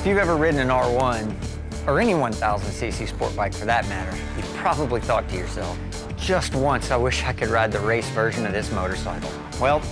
If you've ever ridden an R1, or any 1000cc sport bike for that matter, you've probably thought to yourself, just once I wish I could ride the race version of this motorcycle. Well,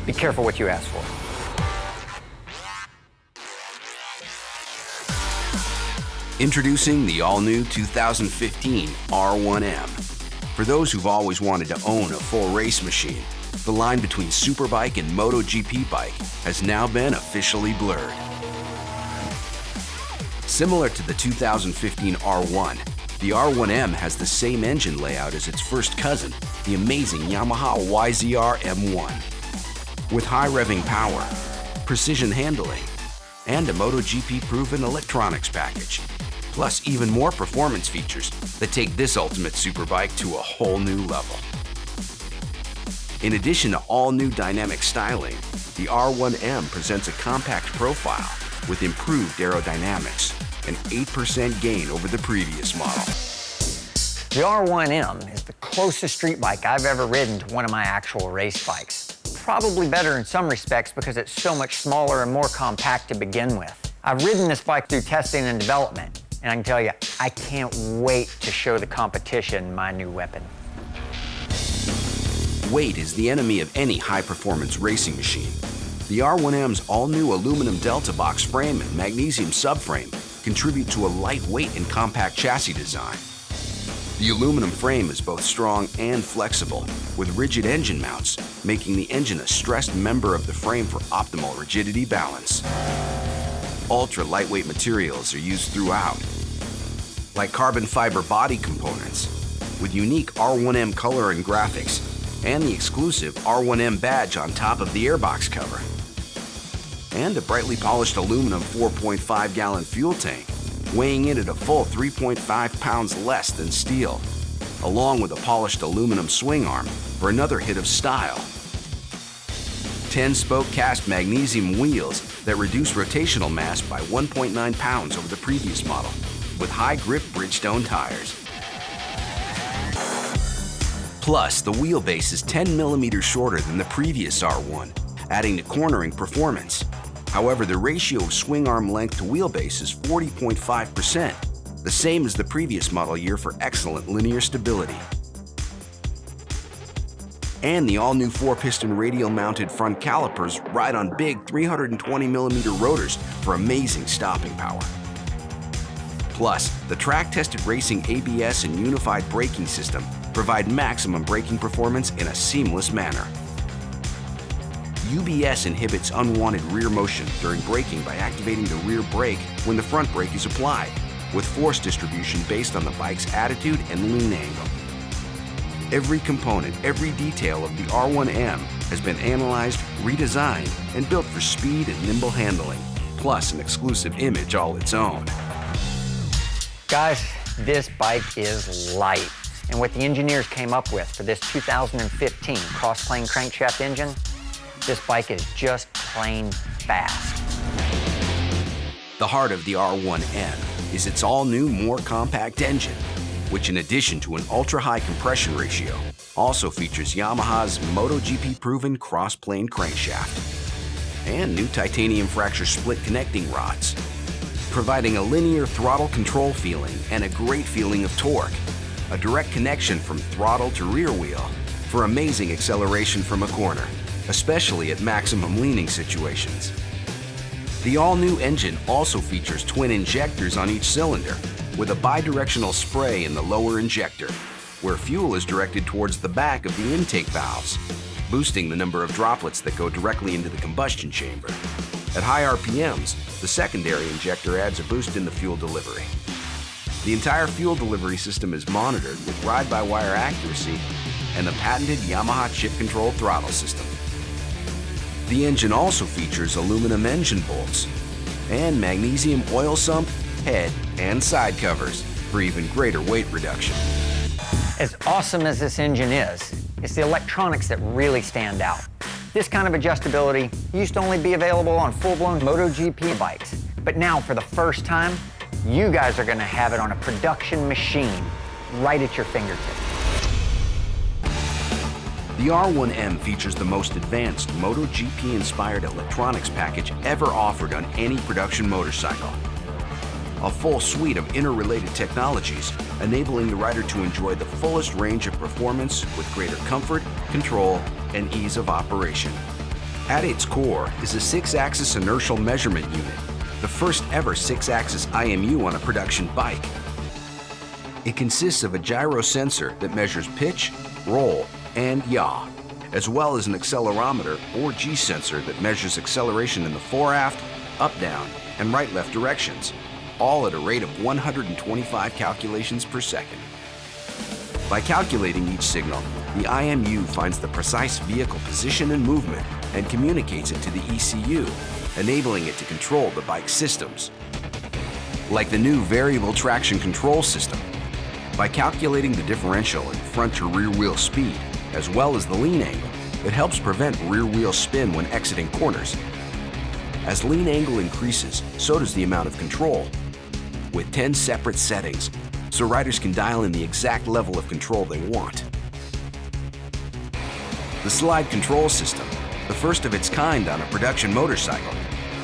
be careful what you ask for. Introducing the all-new 2015 R1M. For those who've always wanted to own a full race machine, the line between Superbike and MotoGP bike has now been officially blurred. Similar to the 2015 R1, the R1M has the same engine layout as its first cousin, the amazing Yamaha YZF-R1M. With high revving power, precision handling, and a MotoGP-proven electronics package, plus even more performance features that take this ultimate superbike to a whole new level. In addition to all new dynamic styling, the R1M presents a compact profile with improved aerodynamics and 8% gain over the previous model. The R1M is the closest street bike I've ever ridden to one of my actual race bikes. Probably better in some respects because it's so much smaller and more compact to begin with. I've ridden this bike through testing and development, and I can tell you, I can't wait to show the competition my new weapon. Weight is the enemy of any high-performance racing machine. The R1M's all-new aluminum delta box frame and magnesium subframe contribute to a lightweight and compact chassis design. The aluminum frame is both strong and flexible, with rigid engine mounts, making the engine a stressed member of the frame for optimal rigidity balance. Ultra-lightweight materials are used throughout, like carbon fiber body components, with unique R1M color and graphics, and the exclusive R1M badge on top of the airbox cover. And a brightly polished aluminum 4.5-gallon fuel tank, weighing in at a full 3.5 pounds less than steel, along with a polished aluminum swing arm for another hit of style. 10-spoke cast magnesium wheels that reduce rotational mass by 1.9 pounds over the previous model, with high-grip Bridgestone tires. Plus, the wheelbase is 10 millimeters shorter than the previous R1, adding to cornering performance. However, the ratio of swing arm length to wheelbase is 40.5%, the same as the previous model year for excellent linear stability. And the all-new 4-piston radial-mounted front calipers ride on big 320mm rotors for amazing stopping power. Plus, the track-tested racing ABS and unified braking system provide maximum braking performance in a seamless manner. UBS inhibits unwanted rear motion during braking by activating the rear brake when the front brake is applied, with force distribution based on the bike's attitude and lean angle. Every component, every detail of the R1M has been analyzed, redesigned, and built for speed and nimble handling, plus an exclusive image all its own. Guys, this bike is light. And what the engineers came up with for this 2015 CROSSPLANE crankshaft engine, this bike is just plain fast. The heart of the R1M is its all-new, more compact engine, which in addition to an ultra-high compression ratio, also features Yamaha's MotoGP-proven CROSSPLANE crankshaft and new titanium fracture split connecting rods, providing a linear throttle control feeling and a great feeling of torque, a direct connection from throttle to rear wheel for amazing acceleration from a corner, especially at maximum leaning situations. The all-new engine also features twin injectors on each cylinder, with a bidirectional spray in the lower injector, where fuel is directed towards the back of the intake valves, boosting the number of droplets that go directly into the combustion chamber. At high RPMs, the secondary injector adds a boost in the fuel delivery. The entire fuel delivery system is monitored with ride-by-wire accuracy and the patented Yamaha chip-controlled throttle system. The engine also features aluminum engine bolts and magnesium oil sump, head, and side covers for even greater weight reduction. As awesome as this engine is, it's the electronics that really stand out. This kind of adjustability used to only be available on full-blown MotoGP bikes, but now for the first time, you guys are gonna have it on a production machine right at your fingertips. The R1M features the most advanced MotoGP-inspired electronics package ever offered on any production motorcycle. A full suite of interrelated technologies, enabling the rider to enjoy the fullest range of performance with greater comfort, control, and ease of operation. At its core is a 6-axis inertial measurement unit, the first ever 6-axis IMU on a production bike. It consists of a gyro sensor that measures pitch, roll, and yaw, as well as an accelerometer or G-sensor that measures acceleration in the fore-aft, up-down, and right-left directions, all at a rate of 125 calculations per second. By calculating each signal, the IMU finds the precise vehicle position and movement and communicates it to the ECU, enabling it to control the bike's systems. Like the new variable traction control system, by calculating the differential in front to rear wheel speed, as well as the lean angle, it helps prevent rear wheel spin when exiting corners. As lean angle increases, so does the amount of control, with 10 separate settings, so riders can dial in the exact level of control they want. The slide control system, the first of its kind on a production motorcycle,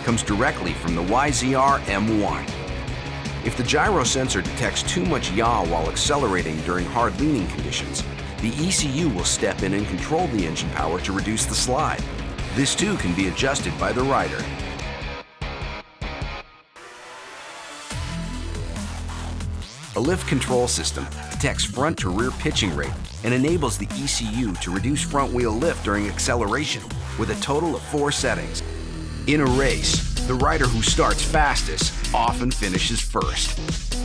comes directly from the YZF-R1M. If the gyro sensor detects too much yaw while accelerating during hard leaning conditions, the ECU will step in and control the engine power to reduce the slide. This too can be adjusted by the rider. A lift control system detects front to rear pitching rate and enables the ECU to reduce front wheel lift during acceleration with a total of 4 settings. In a race, the rider who starts fastest often finishes first.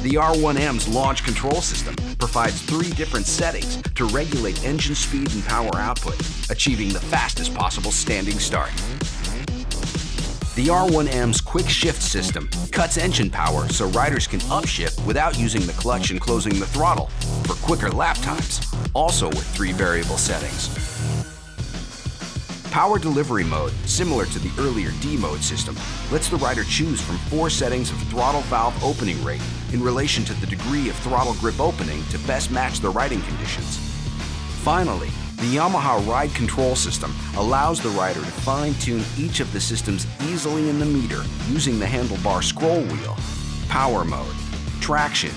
The R1M's launch control system provides 3 different settings to regulate engine speed and power output, achieving the fastest possible standing start. The R1M's quick shift system cuts engine power so riders can upshift without using the clutch and closing the throttle for quicker lap times, also with 3 variable settings. Power delivery mode, similar to the earlier D-mode system, lets the rider choose from 4 settings of throttle valve opening rate in relation to the degree of throttle grip opening to best match the riding conditions. Finally, the Yamaha ride control system allows the rider to fine-tune each of the systems easily in the meter using the handlebar scroll wheel, power mode, traction,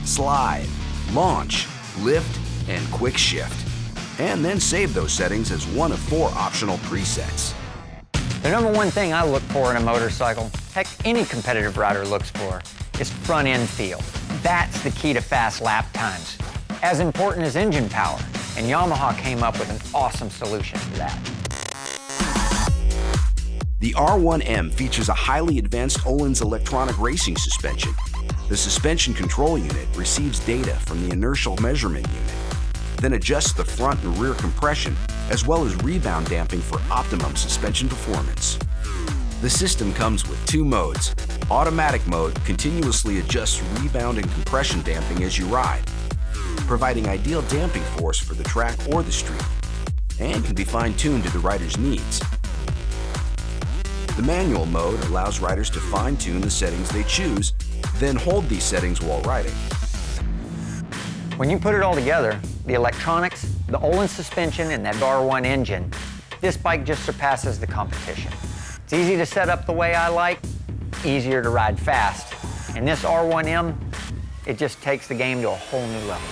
slide, launch, lift, and quick shift, and then save those settings as one of 4 optional presets. The number one thing I look for in a motorcycle, heck, any competitive rider looks for, is front-end feel. That's the key to fast lap times. As important as engine power, and Yamaha came up with an awesome solution for that. The R1M features a highly advanced Öhlins electronic racing suspension. The suspension control unit receives data from the inertial measurement unit, then adjusts the front and rear compression, as well as rebound damping for optimum suspension performance. The system comes with 2 modes. Automatic mode continuously adjusts rebound and compression damping as you ride, providing ideal damping force for the track or the street, and can be fine-tuned to the rider's needs. The manual mode allows riders to fine-tune the settings they choose, then hold these settings while riding. When you put it all together, the electronics, the Öhlins suspension, and that R1 engine, this bike just surpasses the competition. It's easy to set up the way I like, easier to ride fast, and this R1M, it just takes the game to a whole new level.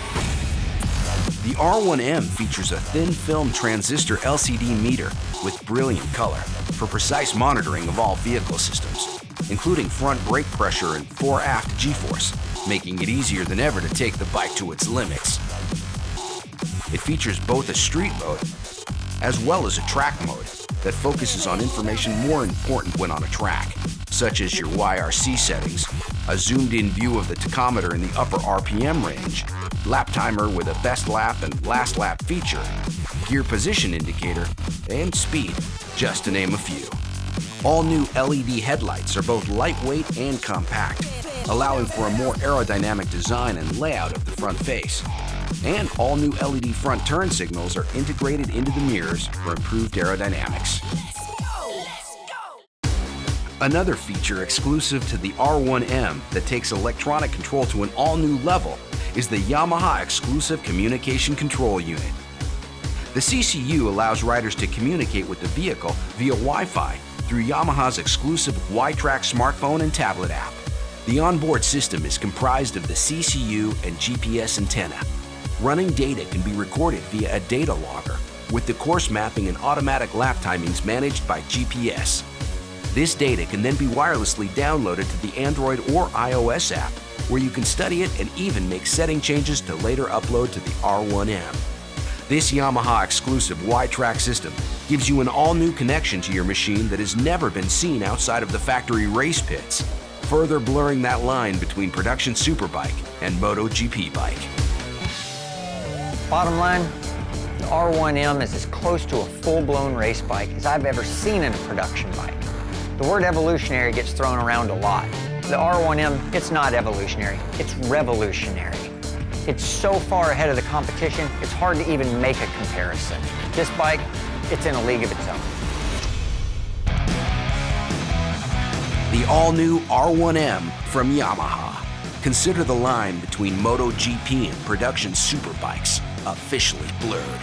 The R1M features a thin film transistor LCD meter with brilliant color for precise monitoring of all vehicle systems, including front brake pressure and fore-aft G-force, making it easier than ever to take the bike to its limits. It features both a street mode as well as a track mode that focuses on information more important when on a track, such as your YRC settings, a zoomed-in view of the tachometer in the upper RPM range, lap timer with a best lap and last lap feature, gear position indicator, and speed, just to name a few. All new LED headlights are both lightweight and compact, allowing for a more aerodynamic design and layout of the front face. And all new LED front turn signals are integrated into the mirrors for improved aerodynamics. Another feature exclusive to the R1M that takes electronic control to an all-new level is the Yamaha exclusive communication control unit. The CCU allows riders to communicate with the vehicle via Wi-Fi through Yamaha's exclusive Y-TRAC smartphone and tablet app. The onboard system is comprised of the CCU and GPS antenna. Running data can be recorded via a data logger, with the course mapping and automatic lap timings managed by GPS. This data can then be wirelessly downloaded to the Android or iOS app, where you can study it and even make setting changes to later upload to the R1M. This Yamaha exclusive Y-TRAC system gives you an all-new connection to your machine that has never been seen outside of the factory race pits, further blurring that line between production superbike and MotoGP bike. Bottom line, the R1M is as close to a full-blown race bike as I've ever seen in a production bike. The word evolutionary gets thrown around a lot. The R1M, it's not evolutionary, it's revolutionary. It's so far ahead of the competition, it's hard to even make a comparison. This bike, it's in a league of its own. The all-new R1M from Yamaha. Consider the line between MotoGP and production superbikes officially blurred.